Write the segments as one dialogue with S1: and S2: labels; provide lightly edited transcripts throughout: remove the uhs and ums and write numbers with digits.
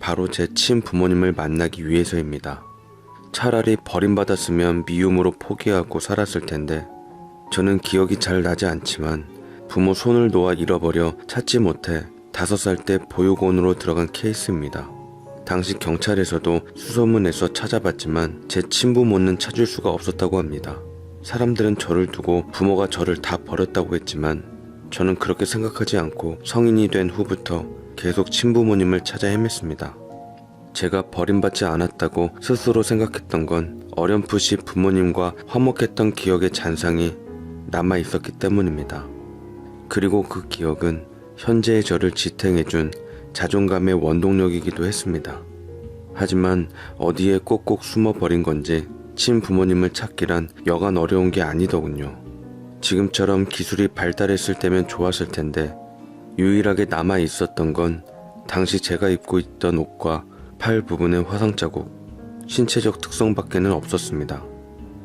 S1: 바로 제 친부모님을 만나기 위해서입니다. 차라리 버림받았으면 미움으로 포기하고 살았을 텐데 저는 기억이 잘 나지 않지만 부모 손을 놓아 잃어버려 찾지 못해 5살 때 보육원으로 들어간 케이스입니다. 당시 경찰에서도 수소문해서 찾아봤지만 제 친부모는 찾을 수가 없었다고 합니다. 사람들은 저를 두고 부모가 저를 다 버렸다고 했지만 저는 그렇게 생각하지 않고 성인이 된 후부터 계속 친부모님을 찾아 헤맸습니다. 제가 버림받지 않았다고 스스로 생각했던 건 어렴풋이 부모님과 화목했던 기억의 잔상이 남아 있었기 때문입니다. 그리고 그 기억은 현재의 저를 지탱해준 자존감의 원동력이기도 했습니다. 하지만 어디에 꼭꼭 숨어버린 건지 친부모님을 찾기란 여간 어려운 게 아니더군요. 지금처럼 기술이 발달했을 때면 좋았을 텐데 유일하게 남아 있었던 건 당시 제가 입고 있던 옷과 팔 부분의 화상 자국, 신체적 특성밖에는 없었습니다.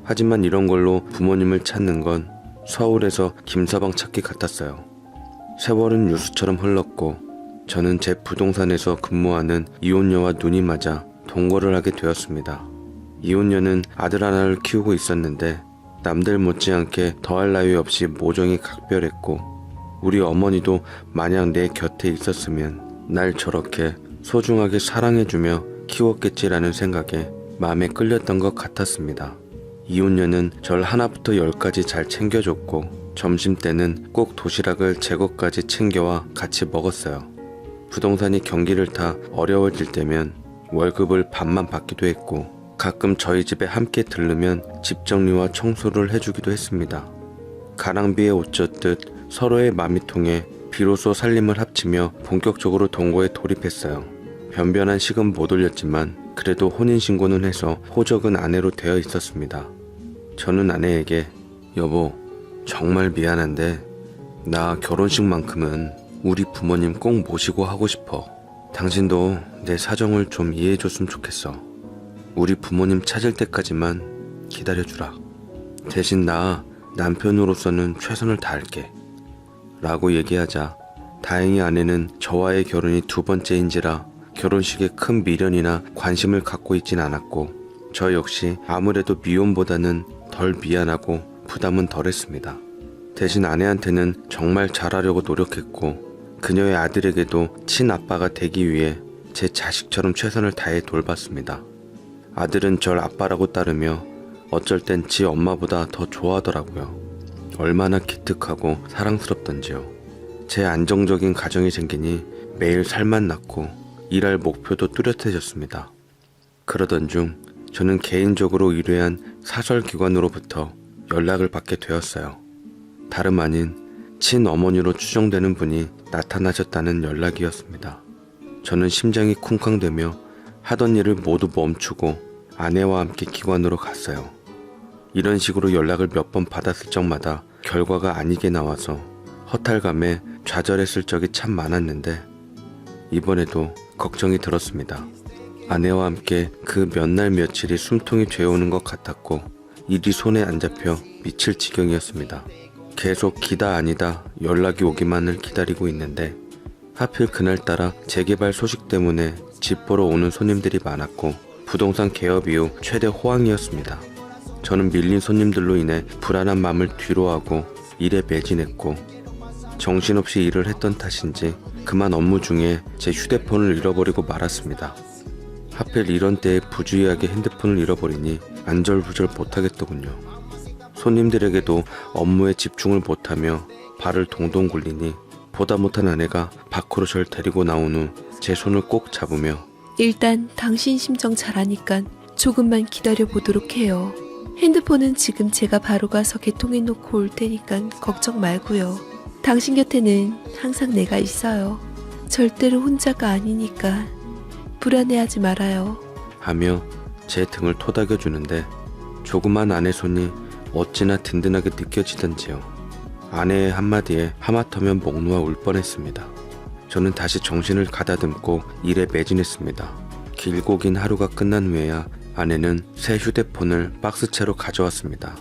S1: 하지만 이런 걸로 부모님을 찾는 건 서울에서 김서방 찾기 같았어요. 세월은 유수처럼 흘렀고 저는 제 부동산에서 근무하는 이혼녀와 눈이 맞아 동거를 하게 되었습니다. 이혼녀는 아들 하나를 키우고 있었는데 남들 못지않게 더할 나위 없이 모정이 각별했고 우리 어머니도 만약 내 곁에 있었으면 날 저렇게 소중하게 사랑해주며 키웠겠지라는 생각에 마음에 끌렸던 것 같았습니다. 이혼녀는 절 하나부터 10까지 잘 챙겨줬고 점심때는 꼭 도시락을 제 것까지 챙겨와 같이 먹었어요. 부동산이 경기를 타 어려워질 때면 월급을 반만 받기도 했고 가끔 저희 집에 함께 들르면 집 정리와 청소를 해주기도 했습니다. 가랑비에 옷 젖듯 서로의 마음이 통해 비로소 살림을 합치며 본격적으로 동거에 돌입했어요. 변변한 식은 못 올렸지만 그래도 혼인신고는 해서 호적은 아내로 되어 있었습니다. 저는 아내에게 여보 정말 미안한데 나 결혼식만큼은 우리 부모님 꼭 모시고 하고 싶어. 당신도 내 사정을 좀 이해해줬으면 좋겠어. 우리 부모님 찾을 때까지만 기다려주라. 대신 나 남편으로서는 최선을 다할게 라고 얘기하자 다행히 아내는 저와의 결혼이 2번째인지라 결혼식에 큰 미련이나 관심을 갖고 있진 않았고 저 역시 아무래도 미혼보다는 덜 미안하고 부담은 덜했습니다. 대신 아내한테는 정말 잘하려고 노력했고 그녀의 아들에게도 친아빠가 되기 위해 제 자식처럼 최선을 다해 돌봤습니다. 아들은 절 아빠라고 따르며 어쩔 땐 지 엄마보다 더 좋아하더라고요. 얼마나 기특하고 사랑스럽던지요. 제 안정적인 가정이 생기니 매일 살만 났고 일할 목표도 뚜렷해졌습니다. 그러던 중 저는 개인적으로 의뢰한 사설기관으로부터 연락을 받게 되었어요. 다름 아닌 친어머니로 추정되는 분이 나타나셨다는 연락이었습니다. 저는 심장이 쿵쾅대며 하던 일을 모두 멈추고 아내와 함께 기관으로 갔어요. 이런 식으로 연락을 몇 번 받았을 적마다 결과가 아니게 나와서 허탈감에 좌절했을 적이 참 많았는데 이번에도 걱정이 들었습니다. 아내와 함께 그 몇 날 며칠이 숨통이 되어오는 것 같았고 일이 손에 안 잡혀 미칠 지경이었습니다. 계속 기다 아니다 연락이 오기만을 기다리고 있는데 하필 그날따라 재개발 소식 때문에 집 보러 오는 손님들이 많았고 부동산 개업 이후 최대 호황이었습니다. 저는 밀린 손님들로 인해 불안한 마음을 뒤로하고 일에 매진했고 정신없이 일을 했던 탓인지 그만 업무 중에 제 휴대폰을 잃어버리고 말았습니다. 하필 이런 때에 부주의하게 핸드폰을 잃어버리니 안절부절 못하겠더군요. 손님들에게도 업무에 집중을 못하며 발을 동동 굴리니 보다 못한 아내가 밖으로 절 데리고 나온 후 제 손을 꼭 잡으며
S2: 일단 당신 심정 잘 아니까 조금만 기다려보도록 해요. 핸드폰은 지금 제가 바로 가서 개통해 놓고 올 테니까 걱정 말고요. 당신 곁에는 항상 내가 있어요. 절대로 혼자가 아니니까 불안해하지 말아요.
S1: 하며 제 등을 토닥여주는데 조그만 아내 손이 어찌나 든든하게 느껴지던지요. 아내의 한마디에 하마터면 목 놓아 울 뻔했습니다. 저는 다시 정신을 가다듬고 일에 매진했습니다. 길고 긴 하루가 끝난 후에야 아내는 새 휴대폰을 박스채로 가져왔습니다.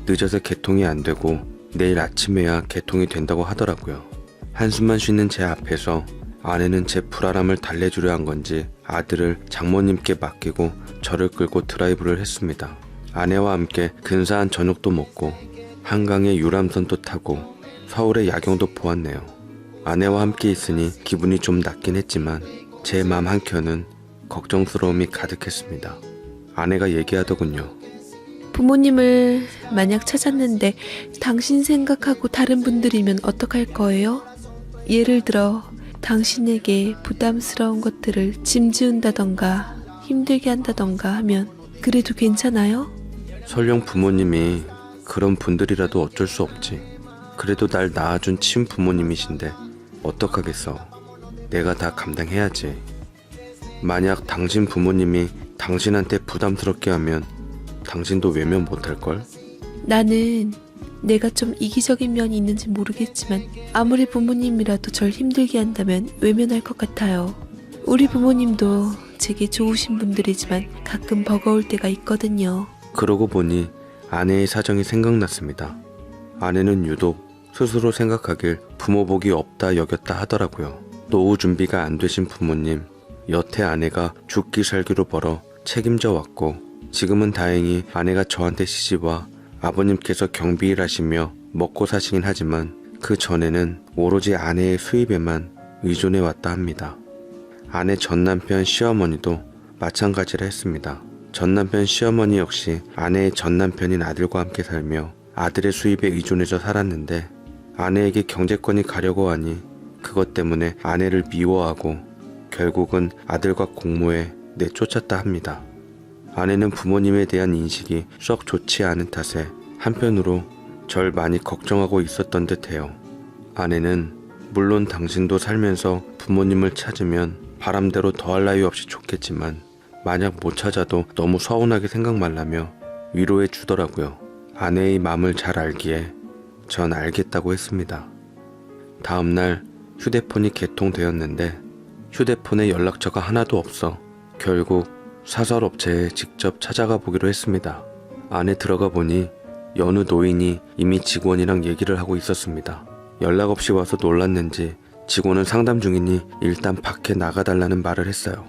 S1: 늦어서 개통이 안 되고 내일 아침에야 개통이 된다고 하더라고요. 한숨만 쉬는 제 앞에서 아내는 제 불안함을 달래주려 한 건지 아들을 장모님께 맡기고 저를 끌고 드라이브를 했습니다. 아내와 함께 근사한 저녁도 먹고 한강의 유람선도 타고 서울의 야경도 보았네요. 아내와 함께 있으니 기분이 좀 낫긴 했지만 제 마음 한켠은 걱정스러움이 가득했습니다. 아내가 얘기하더군요.
S2: 부모님을 만약 찾았는데 당신 생각하고 다른 분들이면 어떡할 거예요? 예를 들어 당신에게 부담스러운 것들을 짐지운다던가 힘들게 한다던가 하면 그래도 괜찮아요?
S1: 설령 부모님이 그런 분들이라도 어쩔 수 없지. 그래도 날 낳아준 친부모님이신데 어떡하겠어. 내가 다 감당해야지. 만약 당신 부모님이 당신한테 부담스럽게 하면 당신도 외면 못할걸?
S2: 나는 내가 좀 이기적인 면이 있는지 모르겠지만 아무리 부모님이라도 절 힘들게 한다면 외면할 것 같아요. 우리 부모님도 제게 좋으신 분들이지만 가끔 버거울 때가 있거든요.
S1: 그러고 보니 아내의 사정이 생각났습니다. 아내는 유독 스스로 생각하길 부모 복이 없다 여겼다 하더라고요. 노후 준비가 안 되신 부모님, 여태 아내가 죽기 살기로 벌어 책임져 왔고 지금은 다행히 아내가 저한테 시집와 아버님께서 경비 일하시며 먹고 사시긴 하지만 그 전에는 오로지 아내의 수입에만 의존해 왔다 합니다. 아내 전 남편 시어머니도 마찬가지라 했습니다. 전 남편 시어머니 역시 아내의 전 남편인 아들과 함께 살며 아들의 수입에 의존해서 살았는데 아내에게 경제권이 가려고 하니 그것 때문에 아내를 미워하고 결국은 아들과 공모해 내쫓았다 합니다. 아내는 부모님에 대한 인식이 썩 좋지 않은 탓에 한편으로 절 많이 걱정하고 있었던 듯해요. 아내는 물론 당신도 살면서 부모님을 찾으면 바람대로 더할 나위 없이 좋겠지만 만약 못 찾아도 너무 서운하게 생각 말라며 위로해 주더라고요. 아내의 마음을 잘 알기에 전 알겠다고 했습니다. 다음날 휴대폰이 개통되었는데 휴대폰에 연락처가 하나도 없어 결국 사설업체에 직접 찾아가 보기로 했습니다. 안에 들어가 보니 여느 노인이 이미 직원이랑 얘기를 하고 있었습니다. 연락 없이 와서 놀랐는지 직원은 상담 중이니 일단 밖에 나가달라는 말을 했어요.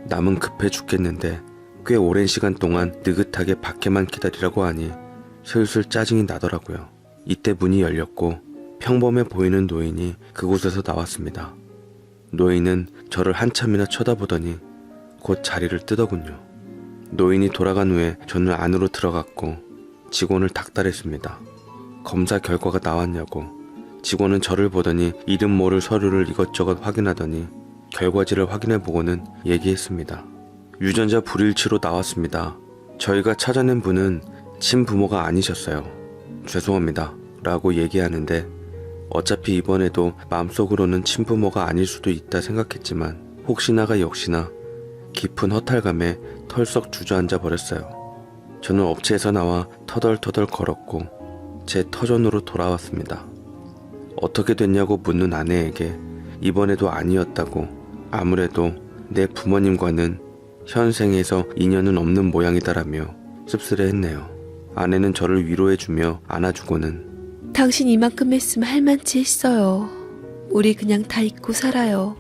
S1: 남은 급해 죽겠는데 꽤 오랜 시간 동안 느긋하게 밖에만 기다리라고 하니 슬슬 짜증이 나더라고요. 이때 문이 열렸고 평범해 보이는 노인이 그곳에서 나왔습니다. 노인은 저를 한참이나 쳐다보더니 곧 자리를 뜨더군요. 노인이 돌아간 후에 저는 안으로 들어갔고 직원을 닥달했습니다. 검사 결과가 나왔냐고. 직원은 저를 보더니 이름 모를 서류를 이것저것 확인하더니 결과지를 확인해보고는 얘기했습니다. 유전자 불일치로 나왔습니다. 저희가 찾아낸 분은 친부모가 아니셨어요. 죄송합니다 라고 얘기하는데 어차피 이번에도 마음속으로는 친부모가 아닐 수도 있다 생각했지만 혹시나가 역시나 깊은 허탈감에 털썩 주저앉아 버렸어요. 저는 업체에서 나와 터덜터덜 걸었고 제 터전으로 돌아왔습니다. 어떻게 됐냐고 묻는 아내에게 이번에도 아니었다고 아무래도 내 부모님과는 현생에서 인연은 없는 모양이다라며 씁쓸해했네요. 아내는 저를 위로해주며 안아주고는
S2: 당신 이만큼 했으면 할만치 했어요. 우리 그냥 다 잊고 살아요.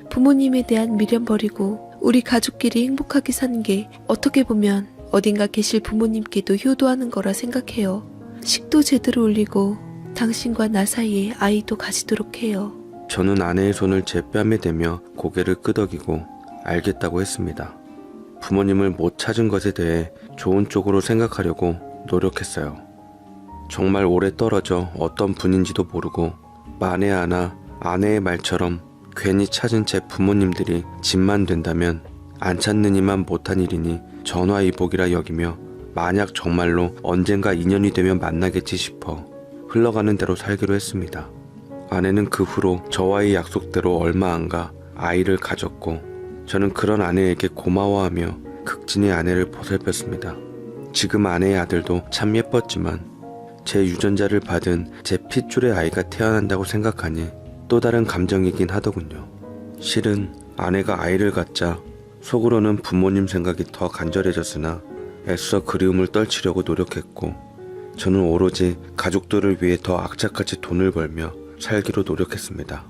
S2: 부모님에 대한 미련 버리고 우리 가족끼리 행복하게 사는 게 어떻게 보면 어딘가 계실 부모님께도 효도하는 거라 생각해요. 식도 제대로 올리고 당신과 나 사이에 아이도 가지도록 해요.
S1: 저는 아내의 손을 제 뺨에 대며 고개를 끄덕이고 알겠다고 했습니다. 부모님을 못 찾은 것에 대해 좋은 쪽으로 생각하려고 노력했어요. 정말 오래 떨어져 어떤 분인지도 모르고 만에 하나 아내의 말처럼 괜히 찾은 제 부모님들이 집만 된다면 안 찾는 이만 못한 일이니 전화위복이라 여기며 만약 정말로 언젠가 인연이 되면 만나겠지 싶어 흘러가는 대로 살기로 했습니다. 아내는 그 후로 저와의 약속대로 얼마 안 가 아이를 가졌고 저는 그런 아내에게 고마워하며 극진히 아내를 보살폈습니다. 지금 아내의 아들도 참 예뻤지만 제 유전자를 받은 제 핏줄의 아이가 태어난다고 생각하니 또 다른 감정이긴 하더군요. 실은 아내가 아이를 갖자 속으로는 부모님 생각이 더 간절해졌으나 애써 그리움을 떨치려고 노력했고 저는 오로지 가족들을 위해 더 악착같이 돈을 벌며 살기로 노력했습니다.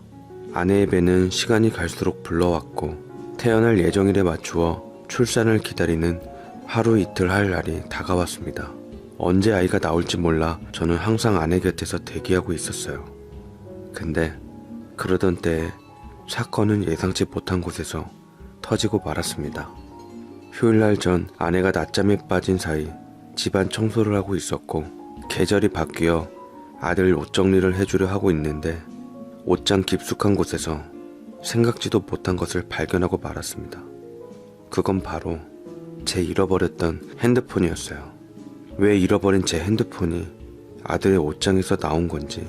S1: 아내의 배는 시간이 갈수록 불러왔고 태어날 예정일에 맞추어 출산을 기다리는 하루 이틀 할 날이 다가왔습니다. 언제 아이가 나올지 몰라 저는 항상 아내 곁에서 대기하고 있었어요. 근데 그러던 때에 사건은 예상치 못한 곳에서 터지고 말았습니다. 휴일날 전 아내가 낮잠에 빠진 사이 집안 청소를 하고 있었고 계절이 바뀌어 아들 옷 정리를 해주려 하고 있는데 옷장 깊숙한 곳에서 생각지도 못한 것을 발견하고 말았습니다. 그건 바로 제 잃어버렸던 핸드폰이었어요. 왜 잃어버린 제 핸드폰이 아들의 옷장에서 나온 건지